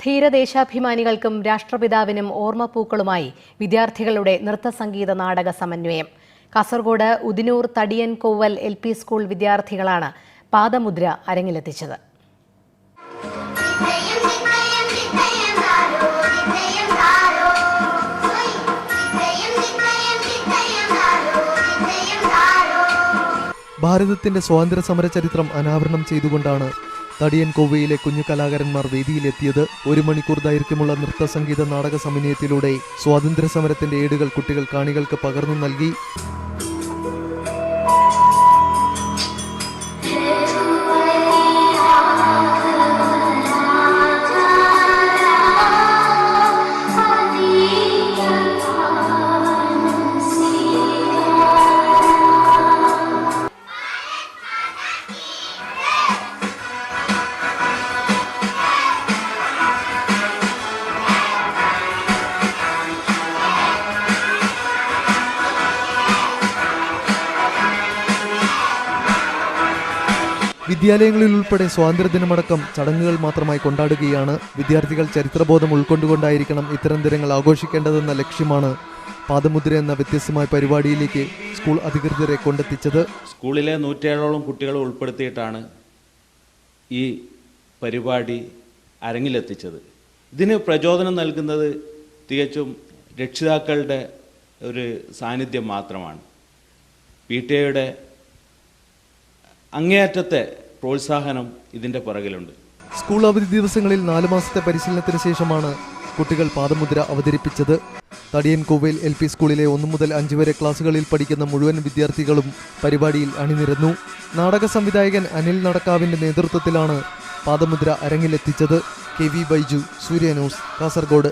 ധീരദേശാഭിമാനികൾക്കും രാഷ്ട്രപിതാവിനും ഓർമ്മപ്പൂക്കളുമായി വിദ്യാർത്ഥികളുടെ നൃത്തസംഗീത നാടക സമന്വയം. കാസർഗോഡ് ഉദിനൂർ തടിയൻ കോവൽ LP സ്കൂൾ വിദ്യാർത്ഥികളാണ് പാദമുദ്ര അരങ്ങിലെത്തിച്ചത്. ഭാരതത്തിന്റെ സ്വാതന്ത്ര്യ സമര ചരിത്രം അനാവരണം ചെയ്തുകൊണ്ടാണ് തടിയൻ കോവയിലെ കുഞ്ഞു കലാകാരന്മാർ വേദിയിലെത്തിയത്. 1 മണിക്കൂർ ദൈർഘ്യമുള്ള നൃത്ത സംഗീത നാടക സമന്വയത്തിലൂടെ സ്വാതന്ത്ര്യ സമരത്തിന്റെ ഏടുകൾ കുട്ടികൾ കാണികൾക്ക് പകർന്നു നൽകി. വിദ്യാലയങ്ങളിൽ ഉൾപ്പെടെ സ്വാതന്ത്ര്യദിനമടക്കം ചടങ്ങുകൾ മാത്രമായി കൊണ്ടാടുകയാണ്. വിദ്യാർത്ഥികൾ ചരിത്രബോധം ഉൾക്കൊണ്ടുകൊണ്ടായിരിക്കണം ഇത്തരം ദിനങ്ങൾ ആഘോഷിക്കേണ്ടതെന്ന ലക്ഷ്യമാണ് പാദമുദ്ര എന്ന വ്യത്യസ്തമായ പരിപാടിയിലേക്ക് സ്കൂൾ അധികൃതരെ കൊണ്ടെത്തിച്ചത്. സ്കൂളിലെ 107ഓളം കുട്ടികളെ ഉൾപ്പെടുത്തിയിട്ടാണ് ഈ പരിപാടി അരങ്ങിലെത്തിച്ചത്. ഇതിന് പ്രചോദനം നൽകുന്നത് തികച്ചും രക്ഷിതാക്കളുടെ ഒരു സാന്നിധ്യം മാത്രമാണ്. PTA അങ്ങേയറ്റത്തെ പ്രോത്സാഹനം ഇതിൻ്റെ പുറകിലുണ്ട്. സ്കൂൾ അവധി ദിവസങ്ങളിൽ 4 മാസത്തെ പരിശീലനത്തിന് ശേഷമാണ് കുട്ടികൾ പാദമുദ്ര അവതരിപ്പിച്ചത്. തടിയൻ കോവൽ LP സ്കൂളിലെ 1 മുതൽ 5 വരെ ക്ലാസ്സുകളിൽ പഠിക്കുന്ന മുഴുവൻ വിദ്യാർത്ഥികളും പരിപാടിയിൽ അണിനിരന്നു. നാടക സംവിധായകൻ അനിൽ നടക്കാവിന്റെ നേതൃത്വത്തിലാണ് പാദമുദ്ര അരങ്ങിലെത്തിച്ചത്. KV ബൈജു, സൂര്യ ന്യൂസ്, കാസർഗോഡ്.